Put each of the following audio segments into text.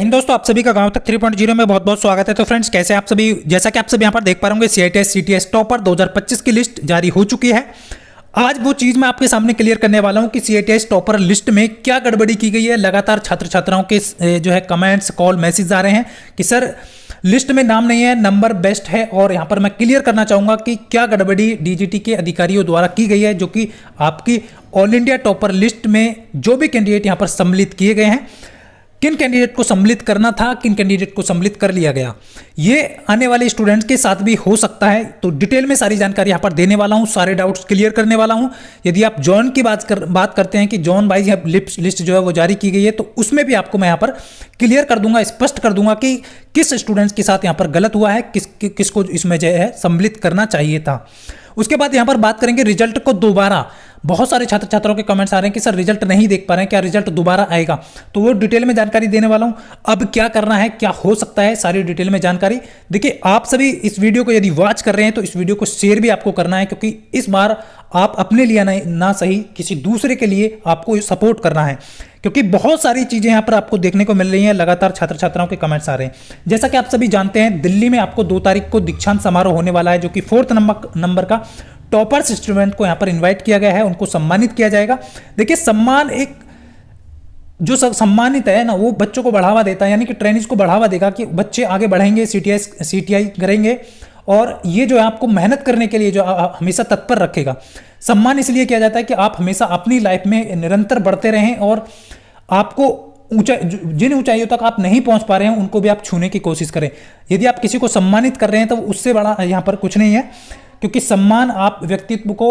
हिंद दोस्तों, आप सभी का गांव तक 3.0 में बहुत बहुत स्वागत है। तो फ्रेंड्स, कैसे आप सभी, जैसा कि आप सभी यहां पर देख पा रहे होंगे, सीआईटीएस सीटीएस टॉपर 2025 की लिस्ट जारी हो चुकी है। आज वो चीज मैं आपके सामने क्लियर करने वाला हूं कि सीआईटीएस टॉपर लिस्ट में क्या गड़बड़ी की गई है। लगातार छात्र छात्राओं के जो है कमेंट्स, कॉल, मैसेज आ रहे हैं कि सर लिस्ट में नाम नहीं है, नंबर बेस्ट है। और यहां पर मैं क्लियर करना चाहूंगा कि क्या गड़बड़ी डीजीटी के अधिकारियों द्वारा की गई है, जो कि आपकी ऑल इंडिया टॉपर लिस्ट में जो भी कैंडिडेट यहां पर सम्मिलित किए गए हैं, किन कैंडिडेट को सम्मिलित करना था, किन कैंडिडेट को सम्मिलित कर लिया गया, ये आने वाले स्टूडेंट्स के साथ भी हो सकता है। तो डिटेल में सारी जानकारी यहाँ पर देने वाला हूँ, सारे डाउट्स क्लियर करने वाला हूँ। यदि आप जॉन की बात करते हैं कि जॉन वाइज लिस्ट जो है वो जारी की गई है, तो उसमें भी आपको मैं यहाँ पर क्लियर कर दूंगा, स्पष्ट कर दूंगा कि किस स्टूडेंट्स के साथ यहाँ पर गलत हुआ है, किसको इसमें जो है सम्मिलित करना चाहिए था। उसके बाद यहाँ पर बात करेंगे रिजल्ट को दोबारा। बहुत सारे छात्र छात्राओं के कमेंट्स आ रहे हैं कि सर रिजल्ट नहीं देख पा रहे हैं, क्या रिजल्ट दोबारा आएगा? तो वो डिटेल में जानकारी देने वाला हूं। अब क्या करना है, क्या हो सकता है, सारी डिटेल में जानकारी। देखिए, आप सभी इस वीडियो को यदि वॉच कर रहे हैं तो इस वीडियो को शेयर भी आपको करना है, क्योंकि इस बार आप अपने लिए ना सही किसी दूसरे के लिए आपको सपोर्ट करना है, क्योंकि बहुत सारी चीजें यहां पर आपको देखने को मिल रही हैं। लगातार छात्र छात्राओं के कमेंट्स आ रहे हैं। जैसा कि आप सभी जानते हैं, दिल्ली में आपको 2 तारीख को दीक्षांत समारोह होने वाला है, जो कि 4th नंबर का टॉपर्स स्टूडेंट को यहां पर इनवाइट किया गया है, उनको सम्मानित किया जाएगा। देखिए, सम्मान एक जो सम्मानित है ना, वो बच्चों को बढ़ावा देता है, यानी कि ट्रेनिंग्स को बढ़ावा देगा कि बच्चे आगे बढ़ेंगे, सीटीआई करेंगे, और ये जो है आपको मेहनत करने के लिए जो हमेशा तत्पर रखेगा। सम्मान इसलिए किया जाता है कि आप हमेशा अपनी लाइफ में निरंतर बढ़ते रहें, और आपको जिन ऊंचाइयों तक आप नहीं पहुंच पा रहे हैं उनको भी आप छूने की कोशिश करें। यदि आप किसी को सम्मानित कर रहे हैं तो उससे बड़ा यहाँ पर कुछ नहीं है, क्योंकि सम्मान आप व्यक्तित्व को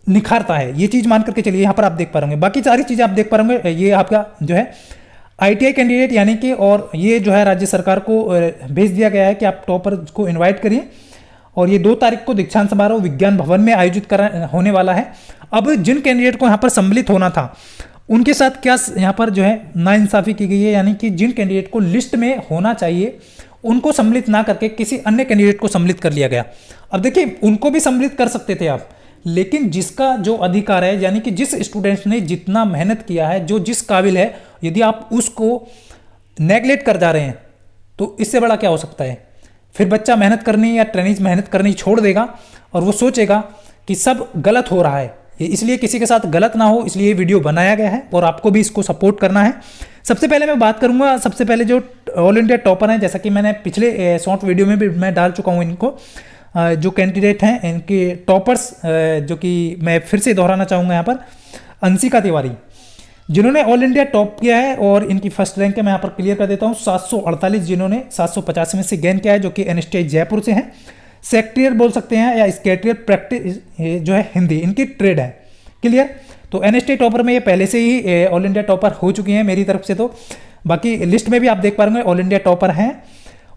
निखारता है। ये चीज मान करके चलिए, यहां पर आप देख पा रहे होंगे। बाकी सारी चीजें आप देख पा रहे होंगे। ये आपका जो है आईटीआई कैंडिडेट, यानी कि, और ये जो है राज्य सरकार को भेज दिया गया है कि आप टॉपर को इन्वाइट करिए, और ये 2 तारीख को दीक्षांत समारोह विज्ञान भवन में आयोजित होने वाला है। अब जिन कैंडिडेट को यहाँ पर सम्मिलित होना था, उनके साथ क्या यहाँ पर जो है नाइंसाफी की गई है, यानी कि जिन कैंडिडेट को लिस्ट में होना चाहिए उनको सम्मिलित ना करके किसी अन्य कैंडिडेट को सम्मिलित कर लिया गया। अब देखिए, उनको भी सम्मिलित कर सकते थे आप, लेकिन जिसका जो अधिकार है, यानी कि जिस स्टूडेंट ने जितना मेहनत किया है, जो जिस काबिल है, यदि आप उसको नेगलेक्ट कर जा रहे हैं तो इससे बड़ा क्या हो सकता है? फिर बच्चा मेहनत करनी या ट्रेनिंग मेहनत करनी छोड़ देगा, और वो सोचेगा कि सब गलत हो रहा है। इसलिए किसी के साथ गलत ना हो, इसलिए विडियो बनाया गया है, और आपको भी इसको सपोर्ट करना है। सबसे पहले मैं बात करूंगा, सबसे पहले जो ऑल इंडिया टॉपर हैं, जैसा कि मैंने पिछले शॉर्ट वीडियो में भी मैं डाल चुका हूं इनको, जो कैंडिडेट हैं इनके टॉपर्स, जो कि मैं फिर से दोहराना चाहूँगा यहाँ पर, अंशिका तिवारी, जिन्होंने ऑल इंडिया टॉप किया है, और इनकी फर्स्ट रैंक है। मैं यहाँ पर क्लियर कर देता हूँ, 748, जिन्होंने 750 में से गेन किया है, जो कि एनएसटीआई जयपुर से हैं। सेक्रेटरियल बोल सकते हैं या स्केट्रियल प्रैक्टिस जो है हिंदी, इनकी ट्रेड है। क्लियर? तो एनएसटीआई टॉपर में ये पहले से ही ऑल इंडिया टॉपर हो चुकी हैं मेरी तरफ से। तो बाकी लिस्ट में भी आप देख पा रहे ऑल इंडिया टॉपर हैं।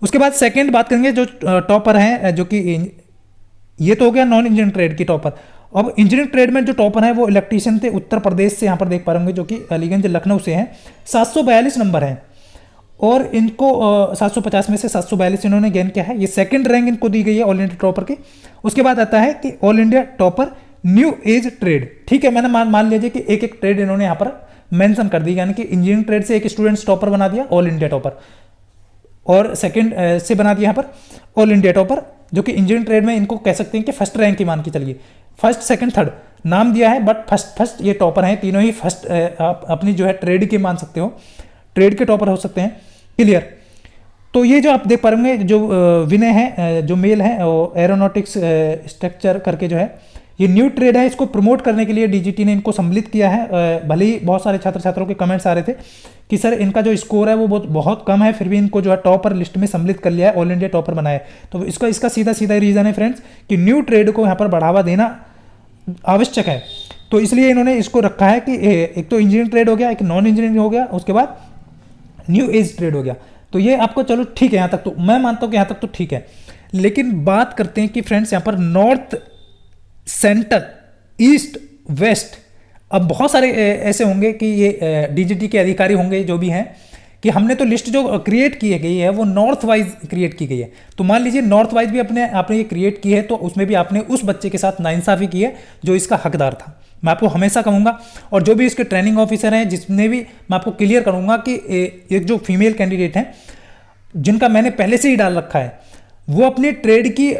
उसके बाद सेकंड बात करेंगे जो टॉपर हैं, जो कि ये तो हो गया नॉन इंजीनियरिंग ट्रेड की टॉपर। अब इंजीनियरिंग ट्रेड में जो टॉपर है वो इलेक्ट्रीशियन थे, उत्तर प्रदेश से, यहाँ पर देख पा रहे होंगे, जो कि अलीगंज लखनऊ से हैं। 742 नंबर है, और इनको 750 में से 742 इन्होंने गेन किया है। ये सेकंड रैंक इनको दी गई है ऑल इंडिया टॉपर की। उसके बाद आता है कि all India topper new age trade. ठीक है, मैंने मान लीजिए कि एक ट्रेड इन्होंने यहाँ पर मेंशन कर दी, यानी कि इंजीनियरिंग ट्रेड से एक स्टूडेंट्स टॉपर बना दिया ऑल इंडिया टॉपर, और सेकंड से बना दिया यहाँ पर ऑल इंडिया टॉपर, जो कि इंजीनियरिंग ट्रेड में इनको कह सकते हैं कि फर्स्ट रैंक की मान के चलिए। फर्स्ट, सेकंड, थर्ड नाम दिया है, बट फर्स्ट ये टॉपर हैं, तीनों ही फर्स्ट आप अपनी जो है ट्रेड के मान सकते हो, ट्रेड के टॉपर हो सकते हैं। क्लियर? तो ये जो आप देख पा रहे जो विनय है, जो मेल है, एरोनॉटिक्स स्ट्रक्चर करके जो है, ये न्यू ट्रेड है। इसको प्रमोट करने के लिए डीजीटी ने इनको सम्मिलित किया है। भले ही बहुत सारे छात्र छात्राओं के कमेंट्स आ रहे थे कि सर इनका जो स्कोर है वो बहुत कम है, फिर भी इनको जो है टॉपर लिस्ट में सम्मिलित कर लिया है, ऑल इंडिया टॉपर बनाया है। तो इसका सीधा रीजन है फ्रेंड्स, कि न्यू ट्रेड को यहाँ पर बढ़ावा देना आवश्यक है। तो इसलिए इन्होंने इसको रखा है कि एक तो इंजीनियरिंग ट्रेड हो गया, एक नॉन इंजीनियरिंग हो गया, उसके बाद न्यू एज ट्रेड हो गया। तो ये आपको चलो ठीक है, यहाँ तक तो मैं मानता हूँ कि यहाँ तक तो ठीक है। लेकिन बात करते हैं कि फ्रेंड्स यहाँ पर नॉर्थ, सेंट्रल, ईस्ट, वेस्ट, अब बहुत सारे ऐसे होंगे कि ये डीजीटी के अधिकारी होंगे जो भी हैं, कि हमने तो लिस्ट जो क्रिएट की गई है वो नॉर्थ वाइज क्रिएट की गई है, तो मान लीजिए नॉर्थ वाइज भी आपने ये क्रिएट की है, तो उसमें भी आपने उस बच्चे के साथ नाइंसाफ़ी की है जो इसका हकदार था। मैं आपको हमेशा कहूँगा, और जो भी इसके ट्रेनिंग ऑफिसर हैं जिसने भी, मैं आपको क्लियर करूँगा कि एक जो फीमेल कैंडिडेट हैं जिनका मैंने पहले से ही डाल रखा है, वो अपने ट्रेड की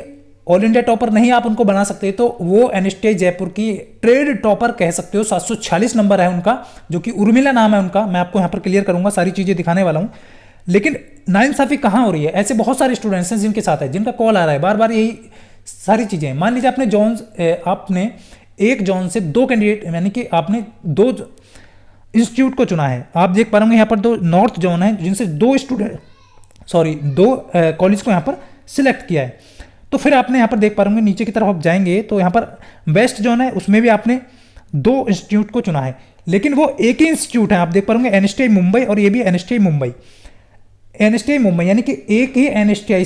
ऑल इंडिया टॉपर नहीं आप उनको बना सकते, तो वो एनएसटीआई जयपुर की ट्रेड टॉपर कह सकते हो। 746 नंबर है उनका, जो कि उर्मिला नाम है उनका। मैं आपको यहाँ पर क्लियर करूँगा, सारी चीज़ें दिखाने वाला हूँ। लेकिन नाइंसाफ़ी कहाँ हो रही है? ऐसे बहुत सारे स्टूडेंट्स हैं जिनके साथ है, जिनका कॉल आ रहा है बार बार, यही सारी चीज़ें। मान लीजिए आपने एक जोन से 2 कैंडिडेट, यानी कि आपने 2 इंस्टीट्यूट को चुना है। आप देख पा रहे होंगे यहाँ पर 2 नॉर्थ जोन है जिनसे 2 कॉलेज को यहाँ पर सिलेक्ट किया है। तो फिर आपने यहाँ पर देख पा रहे होंगे, नीचे की तरफ आप जाएंगे तो यहाँ पर वेस्ट जोन है, उसमें भी आपने 2 इंस्टीट्यूट को चुना है, लेकिन वो एक ही इंस्टीट्यूट है। आप देख पा रहे होंगे एनएसटीआई मुंबई, और ये भी एनएसटीआई मुंबई। एनएसटीआई मुंबई यानी कि एक ही एनएसटीआई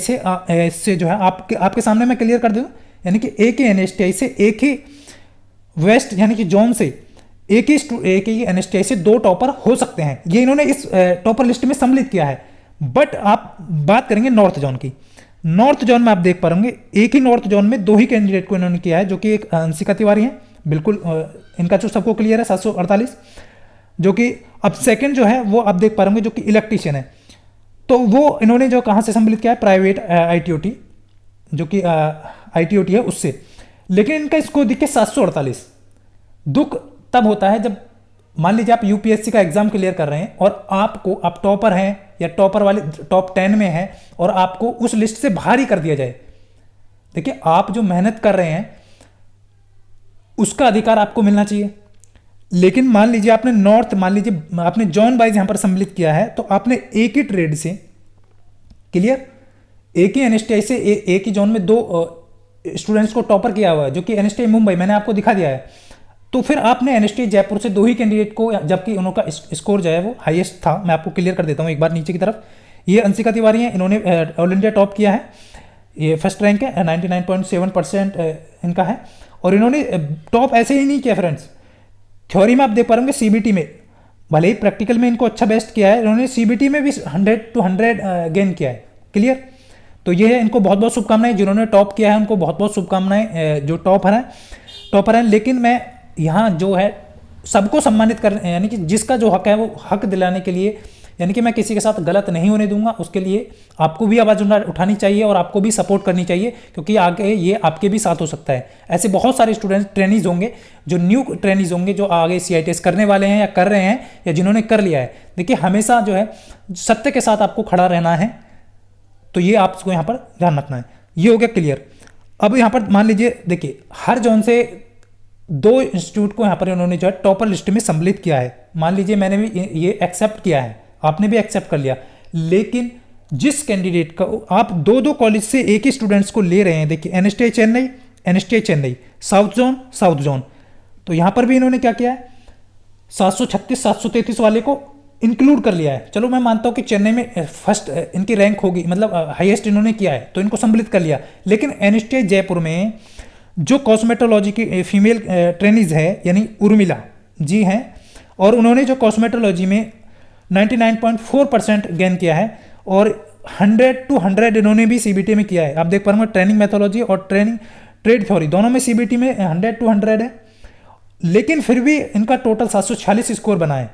से जो है आपके सामने मैं क्लियर कर दूँ, यानी कि एक ही एनएसटीआई से, एक ही वेस्ट यानी कि जोन से एक ही एनएसटीआई से 2 टॉपर हो सकते हैं। ये इन्होंने इस टॉपर लिस्ट में सम्मिलित किया है। बट आप बात करेंगे नॉर्थ जोन की। नॉर्थ जोन में आप देख पा रहे एक ही नॉर्थ जोन में 2 ही कैंडिडेट को इन्होंने किया है, जो कि एक अंशिका तिवारी है, बिल्कुल इनका जो सबको क्लियर है 748, जो कि अब सेकंड जो है वो आप देख पा रहे जो कि इलेक्ट्रीशियन है। तो वो इन्होंने जो कहाँ से सम्मिलित किया है, प्राइवेट आईटीओटी, जो कि आईटीओटी है उससे। लेकिन इनका स्कोर देखिए 748। दुख तब होता है जब मान लीजिए आप यूपीएससी का एग्जाम क्लियर कर रहे हैं और आप टॉपर हैं या टॉपर वाले टॉप 10 में हैं और आपको उस लिस्ट से बाहर ही कर दिया जाए। देखिए, आप जो मेहनत कर रहे हैं उसका अधिकार आपको मिलना चाहिए। लेकिन मान लीजिए आपने जॉन वाइज यहां पर सम्मिलित किया है, तो आपने एक ही ट्रेड से क्लियर, एक ही एनएसटीआई से एक ही जोन में 2 स्टूडेंट्स को टॉपर किया हुआ है, जो कि एनएसटीआई मुंबई मैंने आपको दिखा दिया है। तो फिर आपने एनएसटीआई जयपुर से 2 ही कैंडिडेट को, जबकि उनका स्कोर जो है वो हाईएस्ट था। मैं आपको क्लियर कर देता हूँ एक बार नीचे की तरफ। ये अंशिका तिवारी हैं, इन्होंने ऑल इंडिया टॉप किया है, ये फर्स्ट रैंक है, 99.7% इनका है। और इन्होंने टॉप ऐसे ही नहीं किया फ्रेंड्स, थ्योरी में आप देख पा रहे होंगे, सीबीटी में भले ही प्रैक्टिकल में इनको अच्छा बेस्ट किया है, इन्होंने सीबीटी में भी 100 to 100 गेन किया है। क्लियर, तो ये है, इनको बहुत बहुत शुभकामनाएं। जिन्होंने टॉप किया है उनको बहुत बहुत शुभकामनाएं, जो टॉपर हैं। लेकिन मैं यहाँ जो है सबको सम्मानित कर, यानी कि जिसका जो हक है वो हक दिलाने के लिए, यानी कि मैं किसी के साथ गलत नहीं होने दूंगा, उसके लिए आपको भी आवाज़ उठानी चाहिए और आपको भी सपोर्ट करनी चाहिए, क्योंकि आगे ये आपके भी साथ हो सकता है। ऐसे बहुत सारे स्टूडेंट्स ट्रेनीज होंगे, जो न्यू ट्रेनीज होंगे, जो आगे CITS करने वाले हैं या कर रहे हैं या जिन्होंने कर लिया है। देखिए, हमेशा जो है सत्य के साथ आपको खड़ा रहना है, तो ये आपको यहाँ पर ध्यान रखना है। ये हो गया क्लियर। अब यहाँ पर मान लीजिए, देखिए हर जोन से 2 इंस्टीट्यूट को यहाँ पर इन्होंने जो है टॉपर लिस्ट में सम्मिलित किया है। मान लीजिए मैंने भी ये एक्सेप्ट किया है, आपने भी एक्सेप्ट कर लिया, लेकिन जिस कैंडिडेट का आप 2 कॉलेज से एक ही स्टूडेंट्स को ले रहे हैं, देखिए एनएसटीआई चेन्नई, साउथ जोन, तो यहाँ पर भी इन्होंने क्या किया है, 736 733 वाले को इंक्लूड कर लिया है। चलो मैं मानता हूँ कि चेन्नई में फर्स्ट इनकी रैंक होगी, मतलब हाईएस्ट इन्होंने किया है, तो इनको सम्मिलित कर लिया। लेकिन एनएसटीआई जयपुर में जो कॉस्मेटोलॉजी की फीमेल ट्रेनीज है, यानी उर्मिला जी हैं, और उन्होंने जो कॉस्मेटोलॉजी में 99.4% गेन किया है, और 100 to 100 इन्होंने भी सीबीटी में किया है। आप देख पा रहे हैं ट्रेनिंग मैथोलॉजी और ट्रेड थ्योरी दोनों में सीबीटी में 100 to 100 है। लेकिन फिर भी इनका टोटल 746 स्कोर बना है,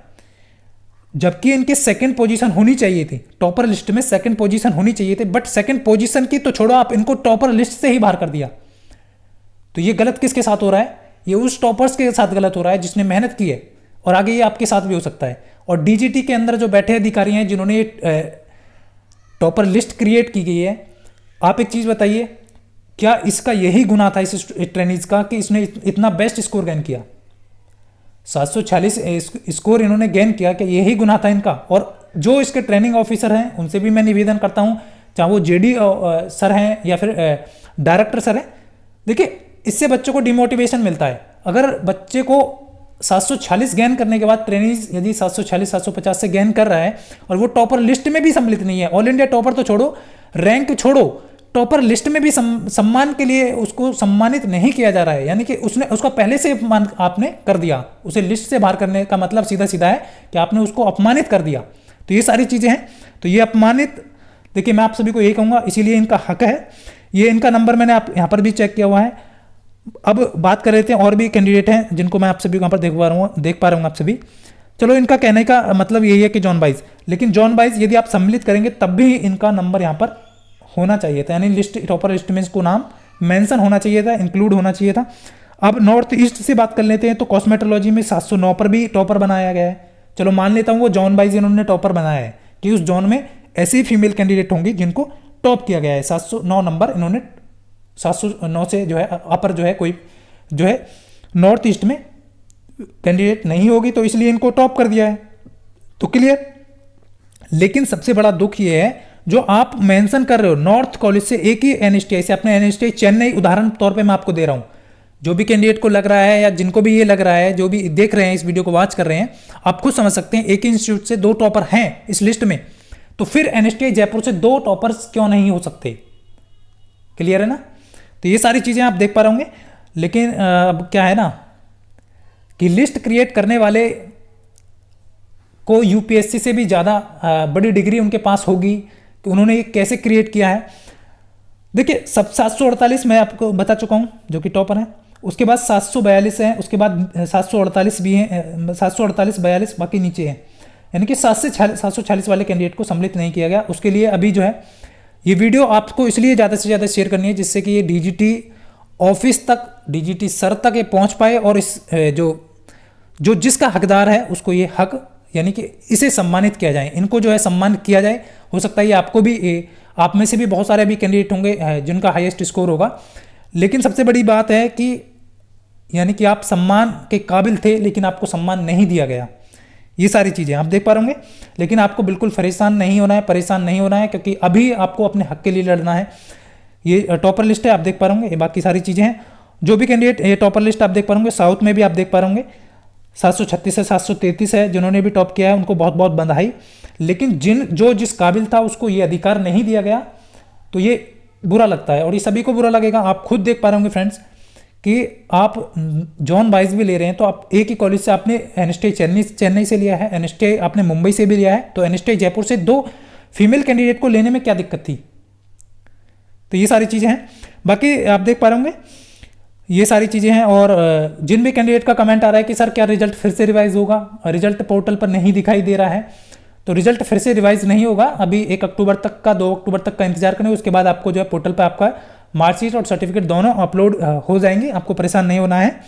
जबकि इनकी सेकंड पोजीशन होनी चाहिए थी, टॉपर लिस्ट में सेकंड पोजीशन होनी चाहिए थी। बट सेकंड पोजीशन की तो छोड़ो, आप इनको टॉपर लिस्ट से ही बाहर कर दिया। तो ये गलत किसके साथ हो रहा है? ये उस टॉपर्स के साथ गलत हो रहा है जिसने मेहनत की है, और आगे ये आपके साथ भी हो सकता है। और डीजीटी के अंदर जो बैठे अधिकारी हैं जिन्होंने टॉपर लिस्ट क्रिएट की गई है, आप एक चीज़ बताइए, क्या इसका यही गुना था इस ट्रेनीज का कि इसने इतना बेस्ट स्कोर गेन किया? 746 स्कोर इन्होंने गेन किया, कि यही गुना था इनका? और जो इसके ट्रेनिंग ऑफिसर हैं उनसे भी मैं निवेदन करता हूं, चाहे वो जेडी सर हैं या फिर डायरेक्टर सर हैं, देखिए इससे बच्चों को डिमोटिवेशन मिलता है। अगर बच्चे को 746 गेन करने के बाद ट्रेनिज यदि 740 750 से गेन कर रहा है और वो टॉपर लिस्ट में भी सम्मिलित नहीं है, ऑल इंडिया टॉपर तो छोड़ो, रैंक छोड़ो, टॉपर लिस्ट में भी सम्मान के लिए उसको सम्मानित नहीं किया जा रहा है, यानी कि उसका पहले से अपमान आपने कर दिया। उसे लिस्ट से बाहर करने का मतलब सीधा सीधा है कि आपने उसको अपमानित कर दिया। तो ये सारी चीज़ें हैं। तो ये अपमानित, देखिए मैं आप सभी को यही कहूँगा, इसीलिए इनका हक है। ये इनका नंबर मैंने आप यहाँ पर भी चेक किया हुआ है। अब बात कर रहे थे और भी कैंडिडेट हैं जिनको मैं आप सभी को यहाँ पर देख पा रहा हूँ आप सभी। चलो, इनका कहने का मतलब यही है कि जॉन बाइस, लेकिन जॉन बाइस यदि आप सम्मिलित करेंगे तब भी इनका नंबर यहाँ पर होना चाहिए था, यानी लिस्ट, टॉपर लिस्ट में इसको नाम मेंशन होना चाहिए था, इंक्लूड होना चाहिए था। अब नॉर्थ ईस्ट से बात कर लेते हैं, तो कॉस्मेटोलॉजी में 709 पर भी टॉपर बनाया गया है। चलो मान लेता हूँ वो जॉन बाइस इन्होंने टॉपर बनाया है कि उस जॉन में ऐसी फीमेल कैंडिडेट होंगी जिनको टॉप किया गया है। 709 नंबर इन्होंने 709 से जो है अपर जो है कोई जो है नॉर्थ ईस्ट में कैंडिडेट नहीं होगी, तो इसलिए इनको टॉप कर दिया है। तो क्लियर। लेकिन सबसे बड़ा दुख ये है जो आप मेंशन कर रहे हो नॉर्थ कॉलेज से एक ही एनएसटीआई से, अपने एनएसटीआई चेन्नई उदाहरण तौर पे मैं आपको दे रहा हूं। जो भी कैंडिडेट को लग रहा है या जिनको भी ये लग रहा है, जो भी देख रहे हैं इस वीडियो को वॉच कर रहे हैं, आप खुद समझ सकते हैं एक ही इंस्टीट्यूट से 2 टॉपर हैं इस लिस्ट में, तो फिर एनएसटीआई जयपुर से 2 टॉपर्स क्यों नहीं हो सकते। क्लियर है ना। तो ये सारी चीजें आप देख पा रहे होंगे। लेकिन अब क्या है ना कि लिस्ट क्रिएट करने वाले को यूपीएससी से भी ज़्यादा बड़ी डिग्री उनके पास होगी कि उन्होंने ये कैसे क्रिएट किया है। देखिए, सब 748 मैं आपको बता चुका हूँ जो कि टॉपर हैं, उसके बाद 742 हैं, उसके बाद 748 भी हैं, 748 42 बाकी नीचे हैं, यानी कि 746 वाले कैंडिडेट को सम्मिलित नहीं किया गया। उसके लिए अभी जो है ये वीडियो आपको इसलिए ज़्यादा से ज़्यादा शेयर करनी है जिससे कि ये डीजीटी ऑफिस तक, डीजीटी सर तक ये पहुँच पाए और इस जो जिसका हकदार है उसको ये हक, यानी कि इसे सम्मानित किया जाए, इनको जो है सम्मानित किया जाए। हो सकता है ये आपको भी, आप में से भी बहुत सारे अभी कैंडिडेट होंगे जिनका हाईएस्ट स्कोर होगा, लेकिन सबसे बड़ी बात है कि यानी कि आप सम्मान के काबिल थे लेकिन आपको सम्मान नहीं दिया गया। ये सारी चीज़ें आप देख पा रहे होंगे। लेकिन आपको बिल्कुल परेशान नहीं होना है, परेशान नहीं होना है, क्योंकि अभी आपको अपने हक के लिए लड़ना है। ये टॉपर लिस्ट है, आप देख पा रहे होंगे, ये बाकी सारी चीज़ें हैं। जो भी कैंडिडेट, ये टॉपर लिस्ट आप देख पा रहे होंगे, साउथ में भी आप देख पा रहे होंगे 736 से 733 है, जिन्होंने भी टॉप किया है उनको बहुत बहुत बधाई। लेकिन जो जिस काबिल था उसको ये अधिकार नहीं दिया गया, तो ये बुरा लगता है और ये सभी को बुरा लगेगा। आप खुद देख पा रहे होंगे फ्रेंड्स कि आप जॉन बाइस भी ले रहे हैं, तो आप एक ही कॉलेज से आपने एनएसटीआई चेन्नई से लिया है, एनएसटीआई आपने मुंबई से भी लिया है, तो एनएसटीआई जयपुर से 2 फीमेल कैंडिडेट को लेने में क्या दिक्कत थी। तो ये सारी चीज़ें हैं, बाकी आप देख पा रहे होंगे ये सारी चीज़ें हैं। और जिन भी कैंडिडेट का कमेंट आ रहा है कि सर क्या रिजल्ट फिर से रिवाइज होगा, रिजल्ट पोर्टल पर नहीं दिखाई दे रहा है, तो रिजल्ट फिर से रिवाइज नहीं होगा। अभी 1 अक्टूबर तक का, 2 अक्टूबर तक का इंतजार करें, उसके बाद आपको जो है पोर्टल पर आपका मार्कशीट और सर्टिफिकेट दोनों अपलोड हो जाएंगे, आपको परेशान नहीं होना है।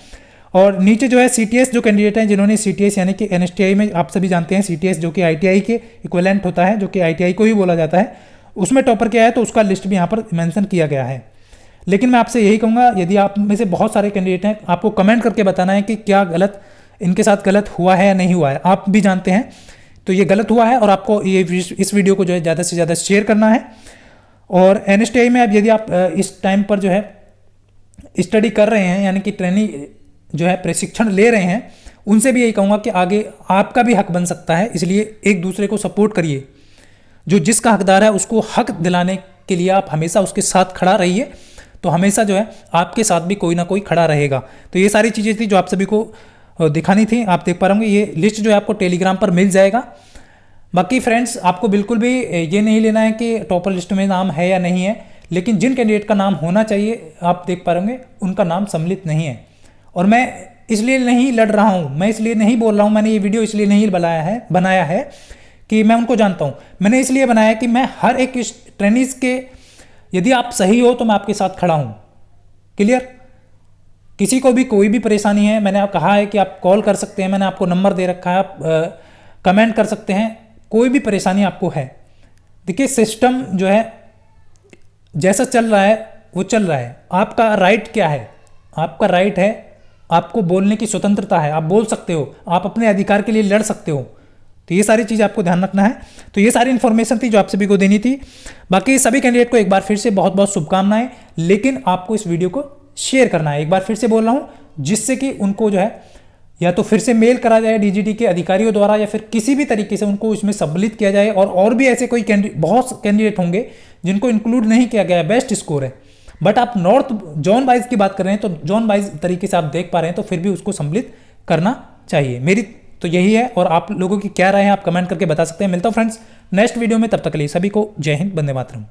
और नीचे जो है सीटीएस जो कैंडिडेट हैं जिन्होंने सीटीएस यानी कि एनएसटीआई में, आप सभी जानते हैं सीटीएस जो कि आईटीआई के इक्विवेलेंट होता है, जो कि आईटीआई को ही बोला जाता है, उसमें टॉपर किया है, तो उसका लिस्ट भी यहाँ पर मेंशन किया गया है। लेकिन मैं आपसे यही कहूँगा, यदि आप में से बहुत सारे कैंडिडेट हैं, आपको कमेंट करके बताना है कि क्या गलत इनके साथ गलत हुआ है या नहीं हुआ है। आप भी जानते हैं तो ये गलत हुआ है और आपको ये इस वीडियो को जो है ज़्यादा से ज़्यादा शेयर करना है। और एनएसटीआई में अब यदि आप इस टाइम पर जो है स्टडी कर रहे हैं, यानी कि ट्रेनिंग जो है प्रशिक्षण ले रहे हैं, उनसे भी यही कहूँगा कि आगे आपका भी हक बन सकता है, इसलिए एक दूसरे को सपोर्ट करिए। जो जिसका हकदार है उसको हक दिलाने के लिए आप हमेशा उसके साथ खड़ा रहिए, तो हमेशा जो है आपके साथ भी कोई ना कोई खड़ा रहेगा। तो ये सारी चीज़ें थी जो आप सभी को दिखानी थी। आप देख पा रहे होंगे ये लिस्ट जो है आपको टेलीग्राम पर मिल जाएगा। बाकी फ्रेंड्स, आपको बिल्कुल भी ये नहीं लेना है कि टॉपर लिस्ट में नाम है या नहीं है, लेकिन जिन कैंडिडेट का नाम होना चाहिए, आप देख पा रहे होंगे उनका नाम सम्मिलित नहीं है। और मैं इसलिए नहीं लड़ रहा हूँ, मैं इसलिए नहीं बोल रहा हूँ, मैंने ये वीडियो इसलिए नहीं बनाया है कि मैं उनको जानता हूँ। मैंने इसलिए बनाया कि मैं हर एक ट्रेनिज के, यदि आप सही हो तो मैं आपके साथ खड़ा हूँ। क्लियर। किसी को भी कोई भी परेशानी है, मैंने आप कहा है कि आप कॉल कर सकते हैं, मैंने आपको नंबर दे रखा है, आप कमेंट कर सकते हैं, कोई भी परेशानी आपको है। देखिए, सिस्टम जो है जैसा चल रहा है वो चल रहा है। आपका राइट क्या है? आपका राइट है, आपको बोलने की स्वतंत्रता है, आप बोल सकते हो, आप अपने अधिकार के लिए लड़ सकते हो। तो ये सारी चीज़ आपको ध्यान रखना है। तो ये सारी इन्फॉर्मेशन थी जो आप सभी को देनी थी। बाकी सभी कैंडिडेट को एक बार फिर से बहुत बहुत शुभकामनाएं, लेकिन आपको इस वीडियो को शेयर करना है, एक बार फिर से बोल रहा हूँ, जिससे कि उनको जो है या तो फिर से मेल करा जाए डीजीटी के अधिकारियों द्वारा, या फिर किसी भी तरीके से उनको इसमें सम्मिलित किया जाए। और भी ऐसे कोई बहुत कैंडिडेट होंगे जिनको इंक्लूड नहीं किया गया, बेस्ट स्कोर है, बट आप नॉर्थ जॉन बाइस की बात कर रहे हैं, तो जॉन बाइस तरीके से आप देख पा रहे हैं, तो फिर भी उसको सम्मिलित करना चाहिए। मेरी तो यही है, और आप लोगों की क्या राय है आप कमेंट करके बता सकते हैं। मिलता हूँ फ्रेंड्स नेक्स्ट वीडियो में, तब तक के लिए सभी को जय हिंद, वंदे मातरम।